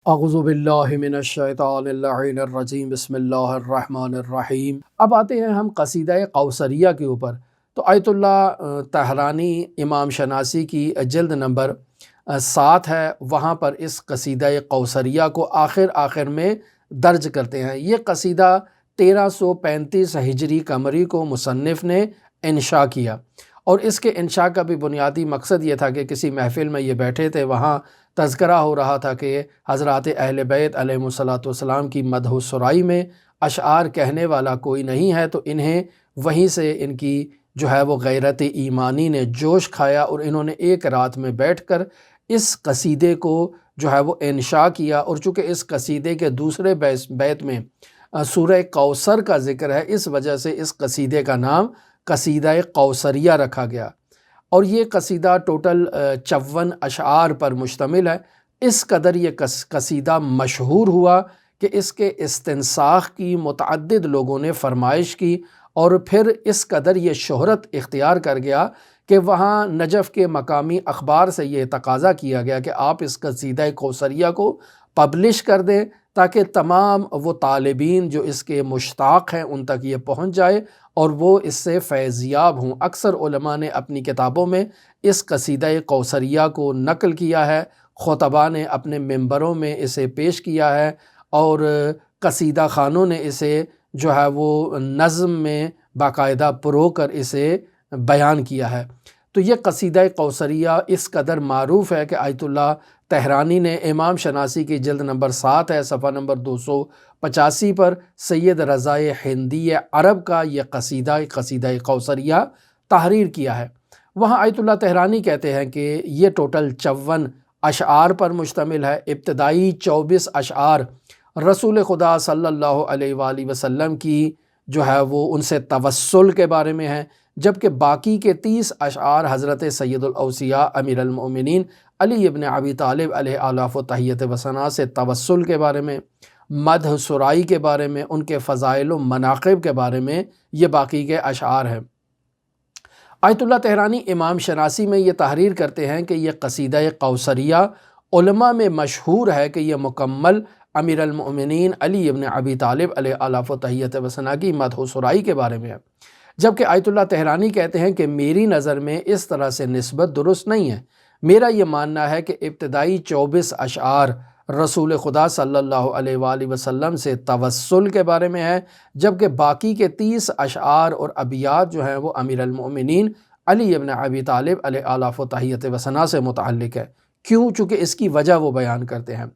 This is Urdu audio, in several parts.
اعوذ باللہ من الشیطان اللعین الرجیم بسم اللہ الرحمن الرحیم۔ اب آتے ہیں ہم قصیدہ قوثریہ کے اوپر۔ تو آیت اللہ طحرانی امام شناسی کی جلد نمبر 7 ہے، وہاں پر اس قصیدہ قوثریہ کو آخر میں درج کرتے ہیں۔ یہ قصیدہ 1335 ہجری قمری کو مصنف نے انشاء کیا، اور اس کے انشاء کا بھی بنیادی مقصد یہ تھا کہ کسی محفل میں یہ بیٹھے تھے، وہاں تذکرہ ہو رہا تھا کہ حضرات اہل بیت علیہم الصلاۃ والسلام کی مدح و سرائی میں اشعار کہنے والا کوئی نہیں ہے، تو انہیں وہیں سے ان کی جو ہے وہ غیرت ایمانی نے جوش کھایا، اور انہوں نے ایک رات میں بیٹھ کر اس قصیدے کو جو ہے وہ انشاء کیا۔ اور چونکہ اس قصیدے کے دوسرے بیت میں سورہ کوثر کا ذکر ہے، اس وجہ سے اس قصیدے کا نام قصیدہ قوثریہ رکھا گیا، اور یہ قصیدہ ٹوٹل 54 اشعار پر مشتمل ہے۔ اس قدر یہ قصیدہ مشہور ہوا کہ اس کے استنساخ کی متعدد لوگوں نے فرمائش کی، اور پھر اس قدر یہ شہرت اختیار کر گیا کہ وہاں نجف کے مقامی اخبار سے یہ تقاضا کیا گیا کہ آپ اس قصیدہ قوثریہ کو پبلش کر دیں، تاکہ تمام وہ طالبین جو اس کے مشتاق ہیں ان تک یہ پہنچ جائے اور وہ اس سے فیض یاب ہوں۔ اکثر علماء نے اپنی کتابوں میں اس قصیدہ قوثریہ کو نقل کیا ہے، خطباء نے اپنے ممبروں میں اسے پیش کیا ہے، اور قصیدہ خانوں نے اسے جو ہے وہ نظم میں باقاعدہ پرو کر اسے بیان کیا ہے۔ تو یہ قصیدہ قوثریہ اس قدر معروف ہے کہ آیت اللہ طحرانی نے امام شناسی کی جلد نمبر 7 ہے، صفحہ نمبر 285 پر سید رضائے ہندی عرب کا یہ قصیدہ قوثریہ تحریر کیا ہے۔ وہاں آیت اللہ طحرانی کہتے ہیں کہ یہ ٹوٹل 54 اشعار پر مشتمل ہے۔ ابتدائی 24 اشعار رسول خدا صلی اللہ علیہ وآلہ وسلم کی جو ہے وہ ان سے توسل کے بارے میں ہے، جبکہ باقی کے 30 اشعار حضرت سید الاوصیاء امیر المؤمنین علی ابن ابی طالب علیہ آلاف و تحیت و ثنا سے توسل کے بارے میں، مدح سرائی کے بارے میں، ان کے فضائل و مناقب کے بارے میں یہ باقی کے اشعار ہیں۔ آیت اللہ طحرانی امام شناسی میں یہ تحریر کرتے ہیں کہ یہ قصیدہ قوثریہ علماء میں مشہور ہے کہ یہ مکمل امیر المؤمنین علی ابن ابی طالب علیہ آلاف و تحیت و ثنا کی مدح و سرائی کے بارے میں ہے، جبکہ آیت اللہ طحرانی کہتے ہیں کہ میری نظر میں اس طرح سے نسبت درست نہیں ہے۔ میرا یہ ماننا ہے کہ ابتدائی 24 اشعار رسول خدا صلی اللہ علیہ وآلہ وسلم سے توسل کے بارے میں ہے، جبکہ باقی کے 30 اشعار اور ابیات جو ہیں وہ امیر المؤمنین علی ابن ابی طالب علیہ آلاف و تحیت و ثنا سے متعلق ہے۔ کیوں؟ چونکہ اس کی وجہ وہ بیان کرتے ہیں۔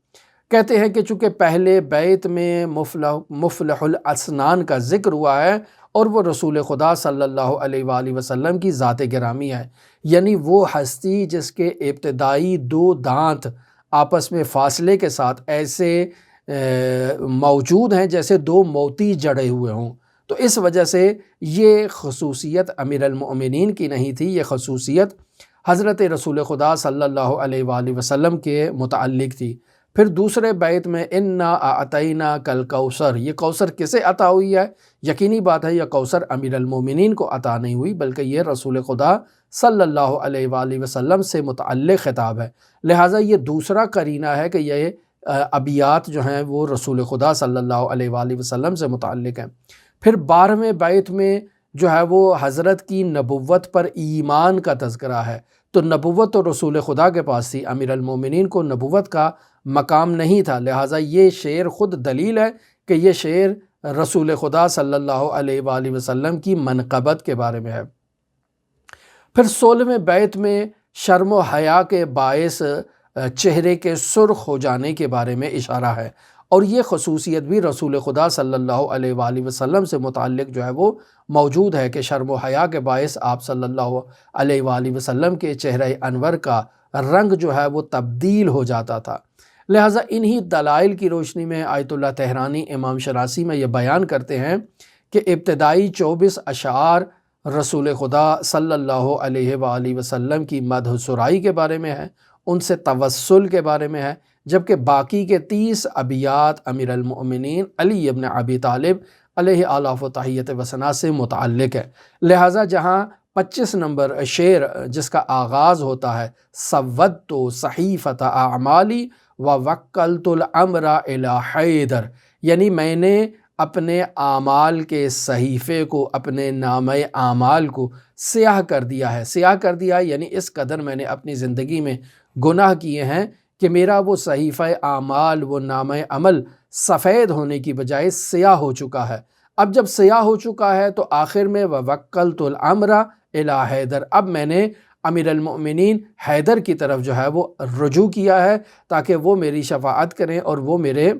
کہتے ہیں کہ چونکہ پہلے بیت میں مفلح الاسنان کا ذکر ہوا ہے، اور وہ رسول خدا صلی اللہ علیہ وآلہ وسلم کی ذات گرامی ہے، یعنی وہ ہستی جس کے ابتدائی 2 دانت آپس میں فاصلے کے ساتھ ایسے موجود ہیں جیسے 2 موتی جڑے ہوئے ہوں۔ تو اس وجہ سے یہ خصوصیت امیر المؤمنین کی نہیں تھی، یہ خصوصیت حضرت رسول خدا صلی اللہ علیہ وآلہ وسلم کے متعلق تھی۔ پھر دوسرے بیت میں انا اعطینا کل کوثر، یہ کوثر کسے عطا ہوئی ہے؟ یقینی بات ہے یہ کوثر امیر المومنین کو عطا نہیں ہوئی، بلکہ یہ رسول خدا صلی اللہ علیہ وآلہ وسلم سے متعلق خطاب ہے، لہٰذا یہ دوسرا قرینہ ہے کہ یہ ابیات جو ہیں وہ رسول خدا صلی اللہ علیہ وآلہ وسلم سے متعلق ہیں۔ پھر 12ویں بیت میں جو ہے وہ حضرت کی نبوت پر ایمان کا تذکرہ ہے، تو نبوت تو رسول خدا کے پاس تھی، امیر المومنین کو نبوت کا مقام نہیں تھا، لہٰذا یہ شعر خود دلیل ہے کہ یہ شعر رسول خدا صلی اللہ علیہ وآلہ وسلم کی منقبت کے بارے میں ہے۔ پھر 16ویں بیت میں شرم و حیا کے باعث چہرے کے سرخ ہو جانے کے بارے میں اشارہ ہے، اور یہ خصوصیت بھی رسول خدا صلی اللہ علیہ وآلہ وسلم سے متعلق جو ہے وہ موجود ہے کہ شرم و حیا کے باعث آپ صلی اللہ علیہ وآلہ وسلم کے چہرہ انور کا رنگ جو ہے وہ تبدیل ہو جاتا تھا۔ لہٰذا انہی دلائل کی روشنی میں آیت اللہ طحرانی امام شناسی میں یہ بیان کرتے ہیں کہ ابتدائی 24 اشعار رسول خدا صلی اللہ علیہ وآلہ وسلم کی مدح سرائی کے بارے میں ہے، ان سے توسل کے بارے میں ہے، جبکہ باقی کے 30 ابیات امیر المؤمنین علی ابن ابی طالب علیہ آلاف و تحیت و ثنا سے متعلق ہے۔ لہٰذا جہاں 25 نمبر شعر جس کا آغاز ہوتا ہے سودت صحیفۃ اعمالی وَوَكَّلْتُ الْأَمْرَ إِلَى حیدر، یعنی میں نے اپنے اعمال کے صحیفے کو، اپنے نامہ اعمال کو سیاہ کر دیا ہے۔ سیاہ کر دیا یعنی اس قدر میں نے اپنی زندگی میں گناہ کیے ہیں کہ میرا وہ صحیفہ اعمال، وہ نامہ عمل سفید ہونے کی بجائے سیاہ ہو چکا ہے۔ اب جب سیاہ ہو چکا ہے تو آخر میں وَوَكَّلْتُ الْأَمْرَ إِلَى حیدر، اب میں نے امیر المؤمنین حیدر کی طرف جو ہے وہ رجوع کیا ہے تاکہ وہ میری شفاعت کریں اور وہ میرے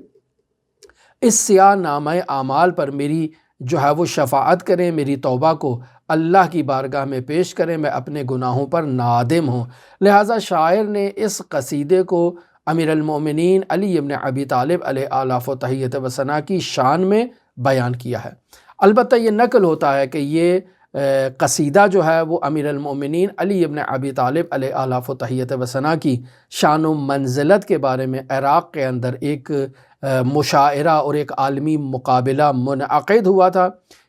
اس سیاہ نامہ اعمال پر میری جو ہے وہ شفاعت کریں، میری توبہ کو اللہ کی بارگاہ میں پیش کریں، میں اپنے گناہوں پر نادم ہوں۔ لہٰذا شاعر نے اس قصیدے کو امیر المؤمنین علی ابن ابی طالب علیہ آلاف و تحیت و ثنا کی شان میں بیان کیا ہے۔ البتہ یہ نقل ہوتا ہے کہ یہ قصیدہ جو ہے وہ امیر المؤمنین علی ابن ابی طالب علیہ آلاف و تحیت و ثنا کی شان و منزلت کے بارے میں عراق کے اندر ایک مشاعرہ اور ایک عالمی مقابلہ منعقد ہوا تھا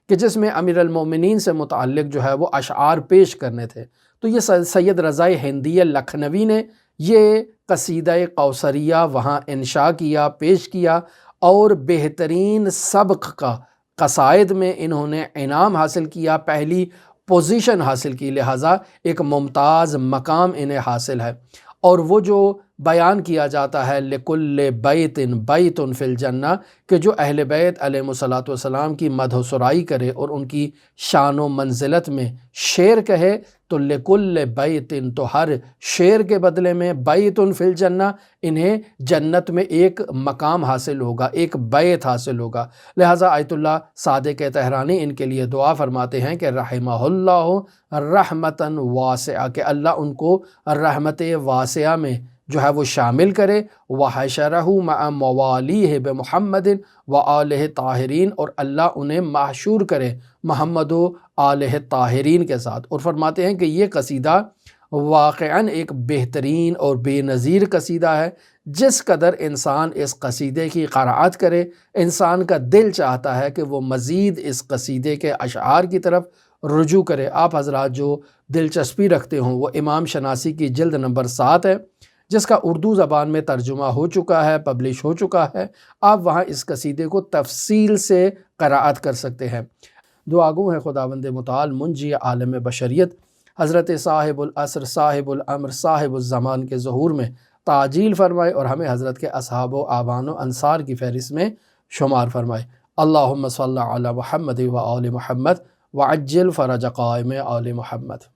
کہ جس میں امیر المؤمنین سے متعلق جو ہے وہ اشعار پیش کرنے تھے۔ تو یہ سید رضا ہندیہ لکھنوی نے یہ قصیدہ کوثریہ وہاں انشاء کیا، پیش کیا، اور بہترین سبق کا قصائد میں انہوں نے انعام حاصل کیا، پہلی پوزیشن حاصل کی، لہٰذا ایک ممتاز مقام انہیں حاصل ہے۔ اور وہ جو بیان کیا جاتا ہے لِكُلِّ بَيْتٍ بَيْتٌ فِي الْجَنَّةِ، کہ جو اہل بیت علیہم الصلاۃ والسلام کی مدح و سرائی کرے اور ان کی شان و منزلت میں شعر کہے، تو لِكُلِّ بَيْتٍ، تو ہر شعر کے بدلے میں بَيْتٌ فِي الْجَنَّةِ، انہیں جنت میں ایک مقام حاصل ہوگا، ایک بیت حاصل ہوگا۔ لہٰذا آیت اللہ صادق تہرانی ان کے لیے دعا فرماتے ہیں کہ رحمہ اللہ رحمتاً واسعہ، کہ اللہ ان کو رحمت واسعہ میں جو ہے وہ شامل کرے، وَحَشَرَهُ مَعَ مَوَالِيهِ بِمُحَمَّدٍ وَآلِهِ طاہرین، اور اللہ انہیں محشور کرے محمد و آلہ طاہرین کے ساتھ۔ اور فرماتے ہیں کہ یہ قصیدہ واقعاً ایک بہترین اور بے نظیر قصیدہ ہے۔ جس قدر انسان اس قصیدے کی قرأت کرے، انسان کا دل چاہتا ہے کہ وہ مزید اس قصیدے کے اشعار کی طرف رجوع کرے۔ آپ حضرات جو دلچسپی رکھتے ہوں، وہ امام شناسی کی جلد نمبر 7 ہے، جس کا اردو زبان میں ترجمہ ہو چکا ہے، پبلش ہو چکا ہے۔ آپ وہاں اس قصیدے کو تفصیل سے قرأت کر سکتے ہیں۔ دعا گو ہے خداوند متعال منجی عالم بشریت حضرت صاحب العصر، صاحب الامر، صاحب الزمان کے ظہور میں تعجیل فرمائے اور ہمیں حضرت کے اصحاب و اعوان و انصار کی فہرست میں شمار فرمائے۔ اللہم صلی علی محمد و آل محمد وعجل فرج قائم آل محمد۔